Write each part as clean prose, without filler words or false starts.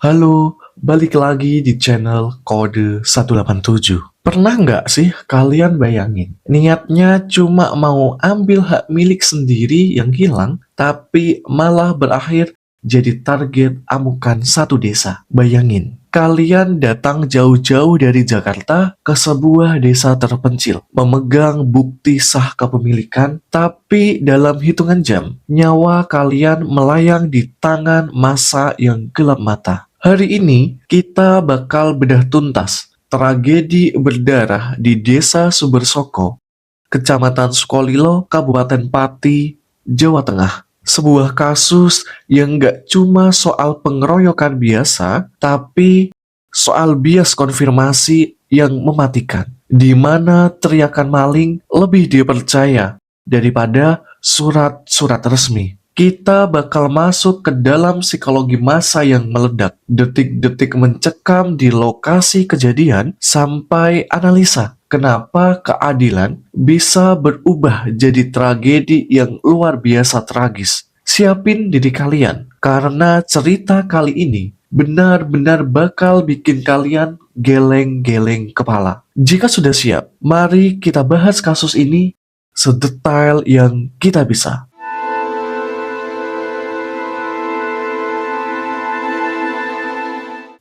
Halo, balik lagi di channel Kode 187. Pernah nggak sih kalian bayangin, niatnya cuma mau ambil hak milik sendiri yang hilang, tapi malah berakhir jadi target amukan satu desa. Bayangin, kalian datang jauh-jauh dari Jakarta ke sebuah desa terpencil, memegang bukti sah kepemilikan, tapi dalam hitungan jam, nyawa kalian melayang di tangan massa yang gelap mata. Hari ini kita bakal bedah tuntas tragedi berdarah di Desa Sumbersoko, Kecamatan Sukolilo, Kabupaten Pati, Jawa Tengah. Sebuah kasus yang gak cuma soal pengeroyokan biasa, tapi soal bias konfirmasi yang mematikan, di mana teriakan maling lebih dipercaya daripada surat-surat resmi. Kita bakal masuk ke dalam psikologi massa yang meledak, detik-detik mencekam di lokasi kejadian, sampai analisa kenapa keadilan bisa berubah jadi tragedi yang luar biasa tragis. Siapin diri kalian, karena cerita kali ini benar-benar bakal bikin kalian geleng-geleng kepala. Jika sudah siap, mari kita bahas kasus ini sedetail yang kita bisa.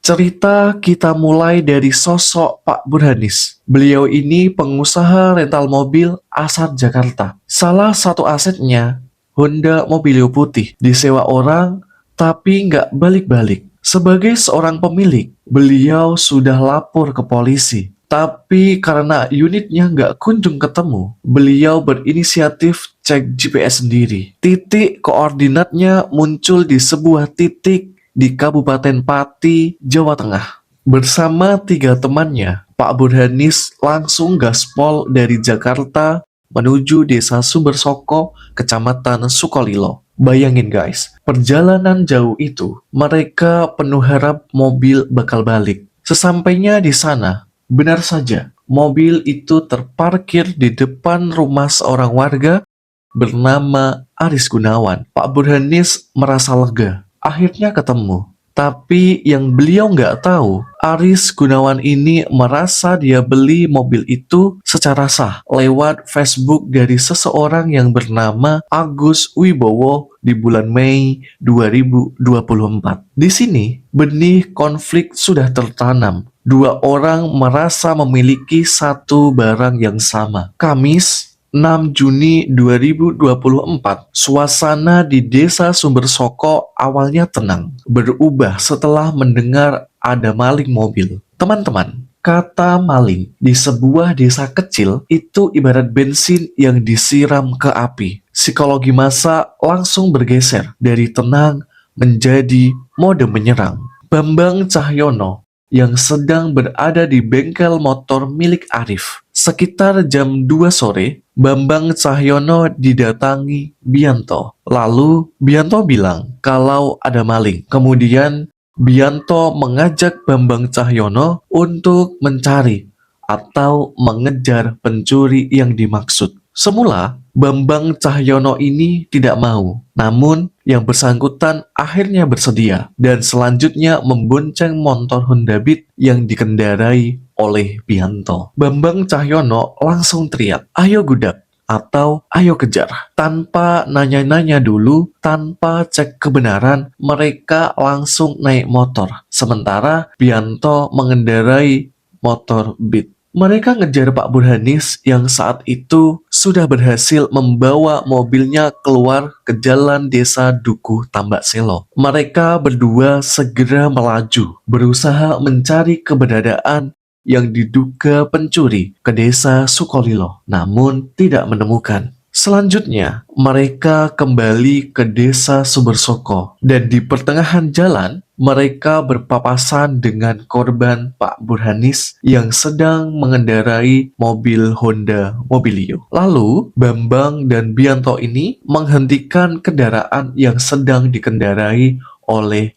Cerita kita mulai dari sosok Pak Burhanis. Beliau ini pengusaha rental mobil asal Jakarta. Salah satu asetnya, Honda Mobilio putih, disewa orang tapi nggak balik-balik. Sebagai seorang pemilik, beliau sudah lapor ke polisi. Tapi karena unitnya nggak kunjung ketemu, beliau berinisiatif cek GPS sendiri. Titik koordinatnya muncul di sebuah titik di Kabupaten Pati, Jawa Tengah. Bersama 3 temannya, Pak Burhanis langsung gaspol dari Jakarta menuju Desa Sumbersoko, Kecamatan Sukolilo. Bayangin guys, perjalanan jauh itu, mereka penuh harap mobil bakal balik. Sesampainya di sana, benar saja, mobil itu terparkir di depan rumah seorang warga bernama Aris Gunawan. Pak Burhanis merasa lega. Akhirnya ketemu. Tapi yang beliau nggak tahu, Aris Gunawan ini merasa dia beli mobil itu secara sah lewat Facebook dari seseorang yang bernama Agus Wibowo di bulan Mei 2024. Di sini, benih konflik sudah tertanam. Dua orang merasa memiliki satu barang yang sama. Kamis 6 Juni 2024, suasana di Desa Sumbersoko awalnya tenang, berubah setelah mendengar ada maling mobil. Teman-teman, kata maling di sebuah desa kecil itu ibarat bensin yang disiram ke api. Psikologi massa langsung bergeser dari tenang menjadi mode menyerang. Bambang Cahyono yang sedang berada di bengkel motor milik Arif. Sekitar jam 2 sore, Bambang Cahyono didatangi Bianto. Lalu Bianto bilang kalau ada maling. Kemudian Bianto mengajak Bambang Cahyono untuk mencari atau mengejar pencuri yang dimaksud. Semula, Bambang Cahyono ini tidak mau. Namun, yang bersangkutan akhirnya bersedia dan selanjutnya membonceng motor Honda Beat yang dikendarai oleh Bianto. Bambang Cahyono langsung teriak, "Ayo gudak!" atau "ayo kejar." Tanpa nanya-nanya dulu, tanpa cek kebenaran, mereka langsung naik motor. Sementara Bianto mengendarai motor Beat. Mereka ngejar Pak Burhanis yang saat itu sudah berhasil membawa mobilnya keluar ke jalan desa Dukuh Tambak Selo. Mereka berdua segera melaju, berusaha mencari keberadaan yang diduga pencuri ke desa Sukolilo, namun tidak menemukan. Selanjutnya, mereka kembali ke desa Sumbersoko dan di pertengahan jalan, mereka berpapasan dengan korban Pak Burhanis yang sedang mengendarai mobil Honda Mobilio. Lalu, Bambang dan Bianto ini menghentikan kendaraan yang sedang dikendarai oleh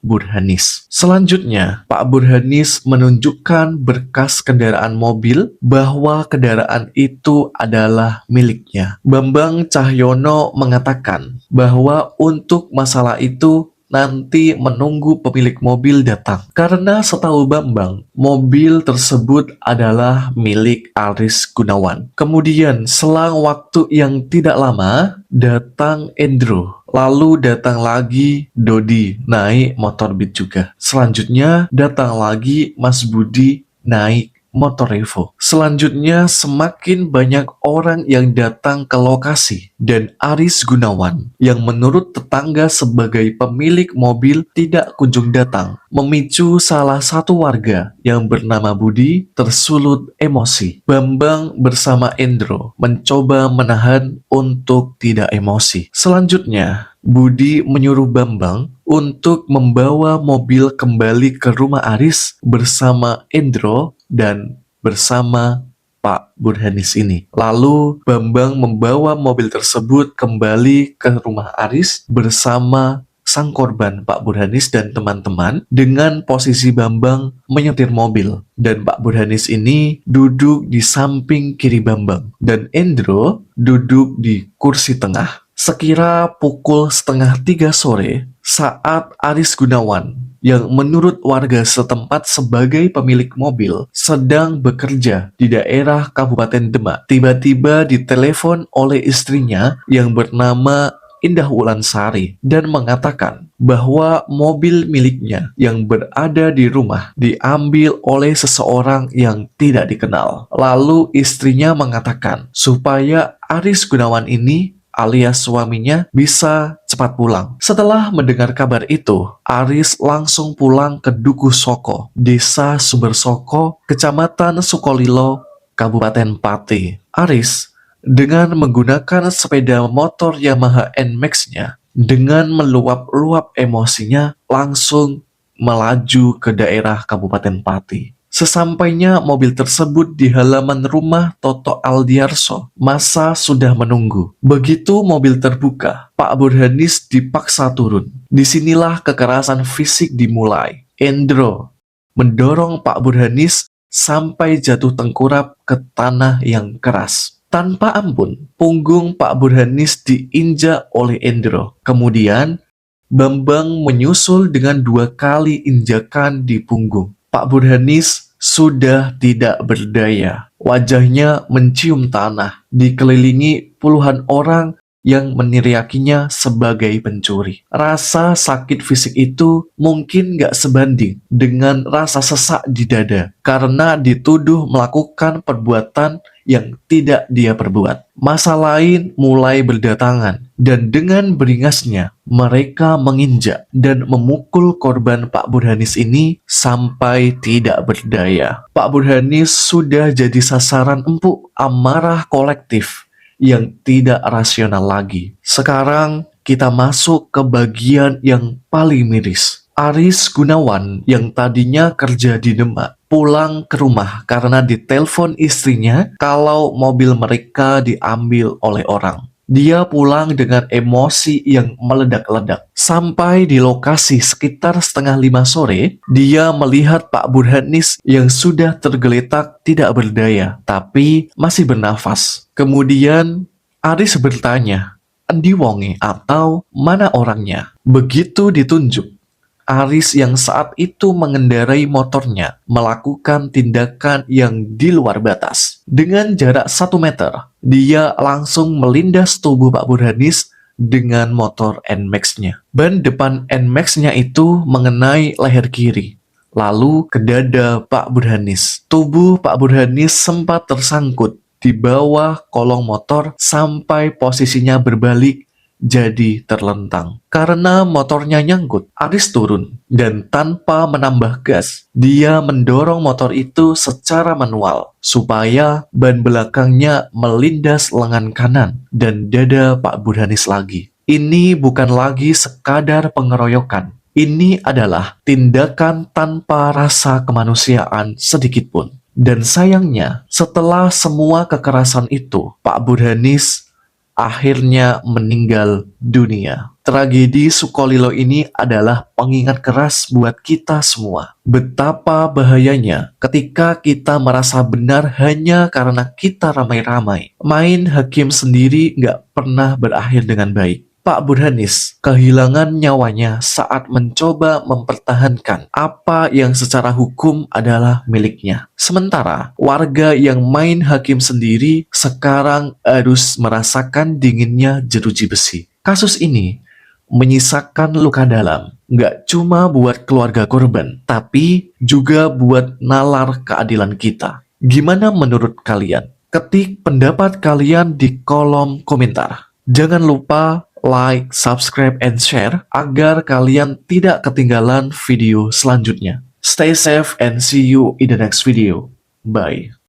Burhanis. Selanjutnya, Pak Burhanis menunjukkan berkas kendaraan mobil bahwa kendaraan itu adalah miliknya. Bambang Cahyono mengatakan bahwa untuk masalah itu nanti menunggu pemilik mobil datang. Karena setahu Bambang, mobil tersebut adalah milik Aris Gunawan. Kemudian selang waktu yang tidak lama, datang Endro. Lalu datang lagi Dodi naik motor Beat juga. Selanjutnya datang lagi Mas Budi naik motor Evo. Selanjutnya semakin banyak orang yang datang ke lokasi dan Aris Gunawan yang menurut tetangga sebagai pemilik mobil tidak kunjung datang, memicu salah satu warga yang bernama Budi tersulut emosi. Bambang bersama Endro mencoba menahan untuk tidak emosi. Selanjutnya Budi menyuruh Bambang untuk membawa mobil kembali ke rumah Aris bersama Endro dan bersama Pak Burhanis ini. Lalu Bambang membawa mobil tersebut kembali ke rumah Aris bersama sang korban Pak Burhanis dan teman-teman dengan posisi Bambang menyetir mobil. Dan Pak Burhanis ini duduk di samping kiri Bambang dan Endro duduk di kursi tengah. Sekira pukul 2:30 sore, saat Aris Gunawan yang menurut warga setempat sebagai pemilik mobil sedang bekerja di daerah Kabupaten Demak, tiba-tiba ditelepon oleh istrinya yang bernama Indah Wulansari dan mengatakan bahwa mobil miliknya yang berada di rumah diambil oleh seseorang yang tidak dikenal. Lalu istrinya mengatakan supaya Aris Gunawan ini alias suaminya bisa cepat pulang. Setelah mendengar kabar itu, Aris langsung pulang ke Dukuh Soko, Desa Sumber Soko, Kecamatan Sukolilo, Kabupaten Pati. Aris dengan menggunakan sepeda motor Yamaha NMAX-nya, dengan meluap-luap emosinya langsung melaju ke daerah Kabupaten Pati. Sesampainya mobil tersebut di halaman rumah Toto Aldiarso, masa sudah menunggu. Begitu mobil terbuka, Pak Burhanis dipaksa turun. Disinilah kekerasan fisik dimulai. Endro mendorong Pak Burhanis sampai jatuh tengkurap ke tanah yang keras. Tanpa ampun, punggung Pak Burhanis diinjak oleh Endro. Kemudian, Bambang menyusul dengan 2 kali injakan di punggung. Pak Burhanis sudah tidak berdaya. Wajahnya mencium tanah, dikelilingi puluhan orang yang meneriakinya sebagai pencuri. Rasa sakit fisik itu mungkin gak sebanding dengan rasa sesak di dada karena dituduh melakukan perbuatan yang tidak dia perbuat. Masa lain mulai berdatangan dan dengan beringasnya mereka menginjak dan memukul korban Pak Burhanis ini sampai tidak berdaya. Pak Burhanis sudah jadi sasaran empuk amarah kolektif yang tidak rasional lagi. Sekarang kita masuk ke bagian yang paling miris. Aris Gunawan yang tadinya kerja di Demak pulang ke rumah karena ditelepon istrinya kalau mobil mereka diambil oleh orang. Dia pulang dengan emosi yang meledak-ledak. Sampai di lokasi sekitar 4:30 sore, dia melihat Pak Burhanis yang sudah tergeletak tidak berdaya, tapi masih bernafas. Kemudian Aris bertanya, "Endi wonge?" atau "Mana orangnya?" Begitu ditunjuk, Aris yang saat itu mengendarai motornya melakukan tindakan yang di luar batas. Dengan jarak 1 meter, dia langsung melindas tubuh Pak Burhanis dengan motor NMAX-nya. Ban depan NMAX-nya itu mengenai leher kiri, lalu ke dada Pak Burhanis. Tubuh Pak Burhanis sempat tersangkut di bawah kolong motor sampai posisinya berbalik jadi terlentang. Karena motornya nyangkut, Aris turun dan tanpa menambah gas, dia mendorong motor itu secara manual supaya ban belakangnya melindas lengan kanan dan dada Pak Burhanis lagi. Ini bukan lagi sekadar pengeroyokan. Ini adalah tindakan tanpa rasa kemanusiaan sedikitpun. Dan sayangnya, setelah semua kekerasan itu, Pak Burhanis akhirnya meninggal dunia. Tragedi Sukolilo ini adalah pengingat keras buat kita semua. Betapa bahayanya ketika kita merasa benar hanya karena kita ramai-ramai. Main hakim sendiri nggak pernah berakhir dengan baik. Pak Burhanis kehilangan nyawanya saat mencoba mempertahankan apa yang secara hukum adalah miliknya. Sementara warga yang main hakim sendiri sekarang harus merasakan dinginnya jeruji besi. Kasus ini menyisakan luka dalam, nggak cuma buat keluarga korban, tapi juga buat nalar keadilan kita. Gimana menurut kalian? Ketik pendapat kalian di kolom komentar. Jangan lupa like, subscribe, and share agar kalian tidak ketinggalan video selanjutnya. Stay safe and see you in the next video. Bye.